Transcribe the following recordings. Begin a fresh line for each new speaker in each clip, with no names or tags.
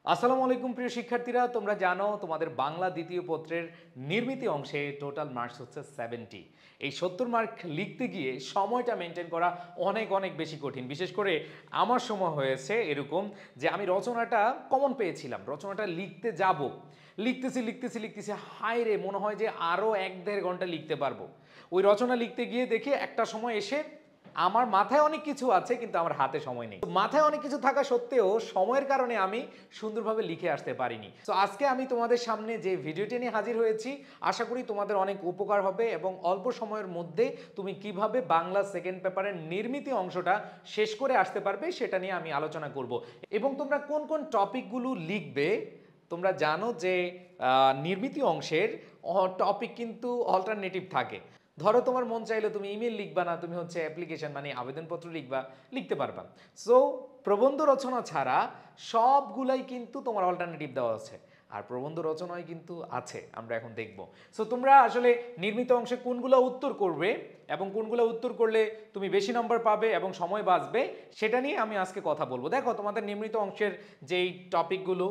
আসসালামু আলাইকুম প্রিয় শিক্ষার্থীরা, তোমরা জানো তোমাদের বাংলা দ্বিতীয় পত্রের নির্মিতি অংশে টোটাল মার্কস হচ্ছে 70। এই 70 মার্ক লিখতে গিয়ে সময়টা মেনটেন করা অনেক অনেক বেশি কঠিন। বিশেষ করে আমার সময় হয়েছে এরকম যে আমি রচনাটা কমন পেয়েছিলাম, রচনাটা লিখতে যাব, লিখতেছি হায় রে, মনে হয় যে আরও 1-1.5 ঘন্টা লিখতে পারবো। ওই রচনা লিখতে গিয়ে দেখি একটা সময় এসে আমার মাথায় অনেক কিছু আছে কিন্তু আমার হাতে সময় নেই। মাথায় অনেক কিছু থাকা সত্ত্বেও সময়ের কারণে আমি সুন্দরভাবে লিখে আসতে পারিনি। তো আজকে আমি তোমাদের সামনে যে ভিডিওটি নিয়ে হাজির হয়েছি, আশা করি তোমাদের অনেক উপকার হবে এবং অল্প সময়ের মধ্যে তুমি কিভাবে বাংলা সেকেন্ড পেপারের নির্মিতি অংশটা শেষ করে আসতে পারবে সেটা নিয়ে আমি আলোচনা করব। এবং তোমরা কোন কোন টপিকগুলো লিখবে, তোমরা জানো যে নির্মিতি অংশের টপিক কিন্তু অল্টারনেটিভ থাকে। ধরো তোমার মন চাইলে তুমি ইমেল লিখবা না, তুমি হচ্ছে অ্যাপ্লিকেশন মানে আবেদনপত্র লিখবা, লিখতে পারবা। সো প্রবন্ধ রচনা ছাড়া সবগুলাই কিন্তু তোমার অল্টারনেটিভ দেওয়া আছে, আর প্রবন্ধ রচনায় কিন্তু আছে, আমরা এখন দেখব। সো তোমরা আসলে নির্মিত অংশে কোনগুলো উত্তর করবে এবং কোনগুলো উত্তর করলে তুমি বেশি নম্বর পাবে এবং সময় বাঁচবে সেটা নিয়ে আমি আজকে কথা বলবো। দেখো তোমাদের নির্মিত অংশের যেই টপিকগুলো,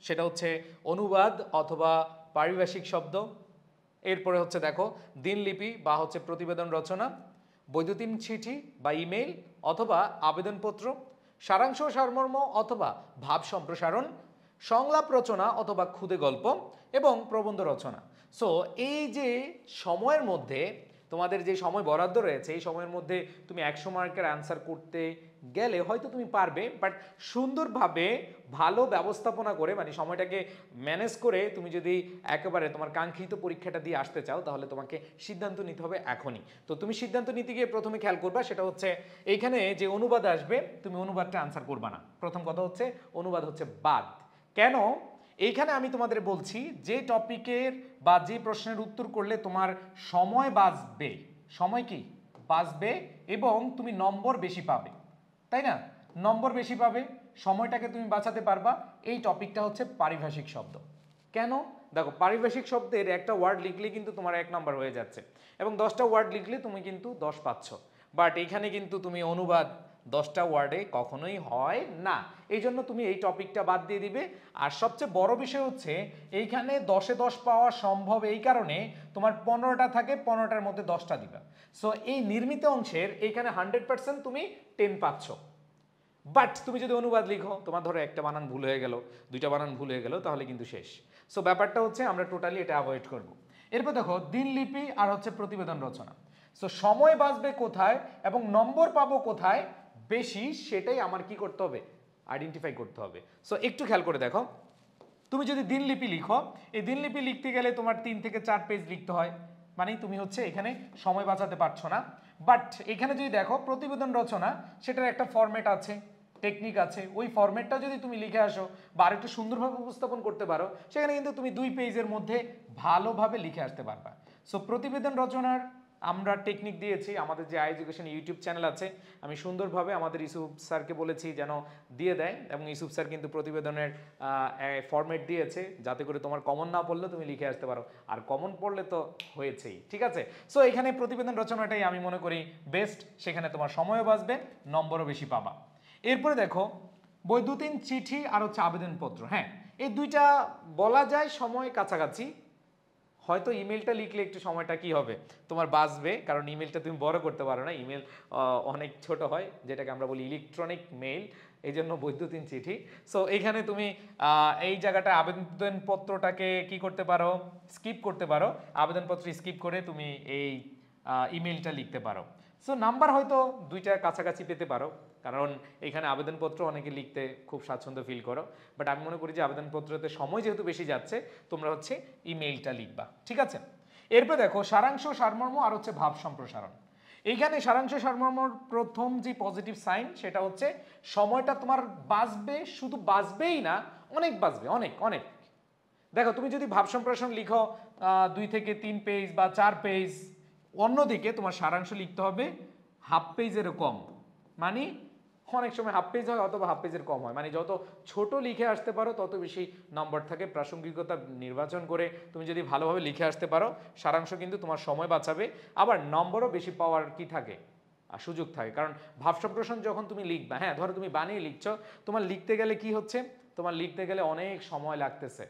সেটা হচ্ছে অনুবাদ অথবা পারিভাষিক শব্দ, এরপরে হচ্ছে দেখো দিনলিপি বা হচ্ছে প্রতিবেদন রচনা, বৈদ্যুতিন চিঠি বা ইমেইল অথবা আবেদনপত্র, সারাংশ সারমর্ম অথবা ভাব সম্প্রসারণ, সংলাপ রচনা অথবা খুদে গল্প এবং প্রবন্ধ রচনা। সো এই যে সময়ের মধ্যে তোমাদের যে সময় বরাদ্দ রয়েছে, এই সময়ের মধ্যে তুমি 100 মার্কের অ্যান্সার করতে গেলে হয়তো তুমি পারবে, বাট সুন্দরভাবে ভালো ব্যবস্থাপনা করে মানে সময়টাকে ম্যানেজ করে তুমি যদি একেবারে তোমার কাঙ্ক্ষিত পরীক্ষাটা দিয়ে আসতে চাও, তাহলে তোমাকে সিদ্ধান্ত নিতে হবে এখনই। তো তুমি সিদ্ধান্ত নিতে গিয়ে প্রথমে খেয়াল করবা, সেটা হচ্ছে এইখানে যে অনুবাদ আসবে তুমি অনুবাদটা আনসার করবা না। প্রথম কথা হচ্ছে অনুবাদ হচ্ছে বাদ। কেন? এইখানে আমি তোমাদের বলছি যে টপিকের বা যে প্রশ্নের উত্তর করলে তোমার সময় বাঁচবে, সময় কি বাঁচবে এবং তুমি নম্বর বেশি পাবে, তাই না? নম্বর বেশি পাবে, সময়টাকে তুমি বাঁচাতে পারবা, এই টপিকটা হচ্ছে পারিভাষিক শব্দ। কেন? দেখো পারিভাষিক শব্দের একটা ওয়ার্ড লিখলে কিন্তু তোমার 1 নাম্বার হয়ে যাচ্ছে এবং 10টা ওয়ার্ড লিখলে তুমি কিন্তু 10 পাচ্ছ। বাট এখানে কিন্তু তুমি অনুবাদ 10টা ওয়ার্ডে কখনোই হয় না, এই জন্য তুমি এই টপিকটা বাদ দিয়ে দিবে। আর সবচেয়ে বড় বিষয় হচ্ছে এইখানে 10-এ 10 পাওয়া সম্ভব এই কারণে তোমার 15টা থাকে, 15টার মধ্যে 10টা দিবা। সো এই নির্মিত অংশের এইখানে 100% তুমি 10 পাচ্ছ। বাট তুমি যদি অনুবাদ লিখো, তোমার ধরো একটা বানান ভুল হয়ে গেল, 2টা বানান ভুল হয়ে গেল, তাহলে কিন্তু শেষ। সো ব্যাপারটা হচ্ছে আমরা টোটালি এটা অ্যাভয়েড করব। এরপর দেখো দিনলিপি আর হচ্ছে প্রতিবেদন রচনা। সো সময় বাঁচবে কোথায় এবং নম্বর পাবো কোথায় বেশি, সেটাই আমার কি করতে হবে, আইডেন্টিফাই করতে হবে। সো একটু খেয়াল করে দেখো, তুমি যদি দিনলিপি লিখো, এই দিনলিপি লিখতে গেলে তোমার 3 থেকে 4 পেজ লিখতে হয়, মানে তুমি হচ্ছে এখানে সময় বাঁচাতে পারছো না। বাট এখানে যদি দেখো প্রতিবেদন রচনা, সেটার একটা ফরম্যাট আছে, টেকনিক আছে, ওই ফরম্যাটটা যদি তুমি লিখে আসো বা আরেকটু সুন্দরভাবে উপস্থাপন করতে পারো, সেখানে কিন্তু তুমি 2 পেজের মধ্যে ভালোভাবে লিখে আসতে পারবা। সো প্রতিবেদন রচনার আমরা টেকনিক দিয়েছি, আমাদের যে এডুকেশন ইউটিউব চ্যানেল আছে, আমি সুন্দরভাবে আমাদের ইউসুফ স্যারকে বলেছি যেন দিয়ে দেয়, এবং ইউসুফ স্যার কিন্তু প্রতিবেদনের ফরম্যাট দিয়েছে যাতে করে তোমার কমন না পড়লে তুমি লিখে আসতে পারো, আর কমন পড়লে তো হয়েছেই, ঠিক আছে? সো এখানে প্রতিবেদন রচনাটাই আমি মনে করি বেস্ট, সেখানে তোমার সময়ও বাঁচবে, নম্বরও বেশি পাবা। এরপরে দেখো বৈদ্যুতিন চিঠি আর হচ্ছে আবেদনপত্র। হ্যাঁ, এই দুইটা বলা যায় সময় কাছাকাছি, হয়তো ইমেলটা লিখলে একটু সময়টা কি হবে তোমার বাঁচবে, কারণ ইমেলটা তুমি বড় করতে পারো না, ইমেল অনেক ছোট হয়, যেটাকে আমরা বলি ইলেকট্রনিক মেইল, এই জন্য বৈদ্যুতিন চিঠি। সো এইখানে তুমি এই জায়গাটা আবেদনপত্রটাকে কি করতে পারো, স্কিপ করতে পারো, আবেদনপত্র স্কিপ করে তুমি এই ইমেলটা লিখতে পারো। সো নাম্বার হয়তো 2টার কাছাকাছি পেতে পারো, কারণ এখানে আবেদনপত্র অনেকে লিখতে খুব স্বাচ্ছন্দ্য ফিল করো, বাট আমি মনে করি যে আবেদনপত্রতে সময় যেহেতু বেশি যাচ্ছে, তোমরা হচ্ছে ইমেইলটা লিখবা, ঠিক আছে? এরপর দেখো সারাংশ সারমর্ম আর হচ্ছে ভাব সম্প্রসারণ। এইখানে সারাংশ সারমর্মর প্রথম যে পজিটিভ সাইন, সেটা হচ্ছে সময়টা তোমার বাঁচবে, শুধু বাঁচবেই না, অনেক বাঁচবে, অনেক অনেক। দেখো তুমি যদি ভাব সম্প্রসারণ লিখো 2 থেকে 3 পেজ বা 4 পেজ, অন্যদিকে তোমার সারাংশ লিখতে হবে হাফ পেজেরও কম, মানে অনেক সময় হাফ পেজ হয় অথবা হাফ পেজের কম হয়, মানে যত ছোট লিখে আসতে পারো তত বেশি নম্বর থাকে। প্রাসঙ্গিকতা নির্বাচন করে তুমি যদি ভালোভাবে লিখে আসতে পারো, সারাংশ কিন্তু তোমার সময় বাঁচাবে, আবার নম্বরও বেশি পাওয়ার কি থাকে, সুযোগ থাকে। কারণ ভাব সম্প্রসারণ যখন তুমি লিখবা, হ্যাঁ ধরো তুমি বানিয়ে লিখছো, তোমার লিখতে গেলে কি হচ্ছে, তোমার লিখতে গেলে অনেক সময় লাগতেছে,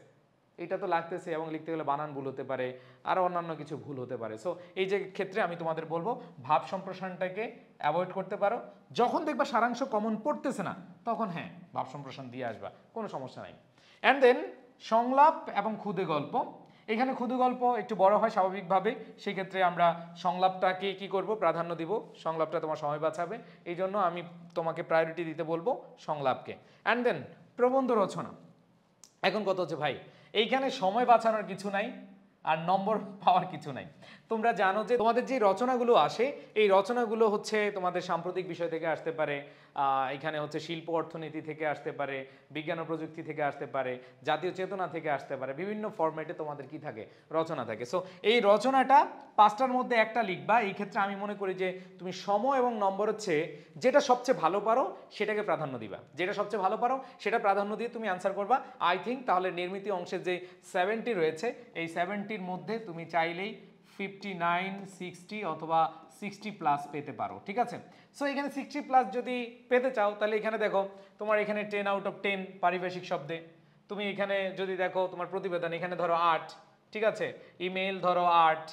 এটা তো লাগতেছে, এবং লিখতে গেলে বানান ভুল হতে পারে, আর অন্যান্য কিছু ভুল হতে পারে। সো এই যে ক্ষেত্রে আমি তোমাদের বলবো ভাব সম্প্রসারণটাকে অ্যাভয়েড করতে পারো। যখন দেখবা সারাংশ কমন পড়তেছে না, তখন হ্যাঁ ভাব সম্প্রসারণ দিয়ে আসবা, কোনো সমস্যা নাই। অ্যান্ড দেন সংলাপ এবং ক্ষুদে গল্প। এখানে ক্ষুদে গল্প একটু বড় হয় স্বাভাবিকভাবে, সেই ক্ষেত্রে আমরা সংলাপটাকে কি করব, প্রাধান্য দিব। সংলাপটা তোমার সময় বাঁচাবে, এই জন্য আমি তোমাকে প্রায়োরিটি দিতে বলবো সংলাপকে। অ্যান্ড দেন প্রবন্ধ রচনা। এখন কত হচ্ছে ভাই, এইখানে সময় বাঁচানোর কিছু নাই আর নম্বর পাওয়ার কিছু নাই। তোমরা জানো যে তোমাদের যে রচনাগুলো আসে, এই রচনাগুলো হচ্ছে তোমাদের সাম্প্রতিক বিষয় থেকে আসতে পারে, এখানে হচ্ছে শিল্প অর্থনীতি থেকে আসতে পারে, বিজ্ঞান ও প্রযুক্তি থেকে আসতে পারে, জাতীয় চেতনা থেকে আসতে পারে, বিভিন্ন ফরম্যাটে তোমাদের কি থাকে, রচনা থাকে। সো এই রচনাটা 5টার মধ্যে একটা লিখবা। এই ক্ষেত্রে আমি মনে করি যে তুমি সময় এবং নম্বর হচ্ছে যেটা সবচেয়ে ভালো পারো সেটাকে প্রাধান্য দিবা, যেটা সবচেয়ে ভালো পারো সেটা প্রাধান্য দিয়ে তুমি আনসার করবা। আই থিঙ্ক তাহলে নির্মিত অংশের যে 70 রয়েছে, এই 70-র মধ্যে তুমি চাইলেই 59, 60 অথবা 60+ পেতে পারো, ঠিক আছে। সো এখানে 60+ যদি পেতে চাও, তাহলে এখানে দেখো তোমার এখানে 10/10 পারিভাষিক শব্দে। তুমি এখানে যদি দেখো তোমার প্রতিবেদন, এখানে ধরো 8, ঠিক আছে, ইমেল ধরো 8,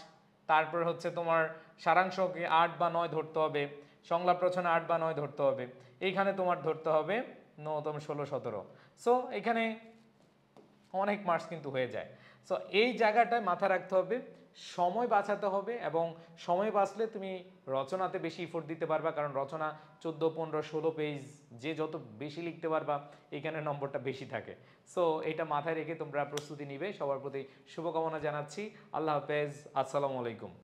তারপর হচ্ছে তোমার সারাংশকে 8 বা 9 ধরতে হবে, সংলাপ রচনা 8 বা 9 ধরতে হবে, এইখানে তোমার ধরতে হবে ন্যূনতম 16-17। সো এখানে অনেক মার্কস কিন্তু হয়ে যায়। সো এই জায়গাটায় মাথায় রাখতে হবে, সময় বাঁচাতে হবে, এবং সময় বাঁচলে তুমি রচনাতে বেশি ইফোর্ট দিতে পারবা, কারণ রচনা 14, 15, 16 পেজ, যে যত বেশি লিখতে পারবা এখানে নম্বরটা বেশি থাকে। সো এটা মাথায় রেখে তোমরা প্রস্তুতি নিবে। সবার প্রতি শুভকামনা জানাচ্ছি। আল্লাহ হাফেজ, আসসালামু আলাইকুম।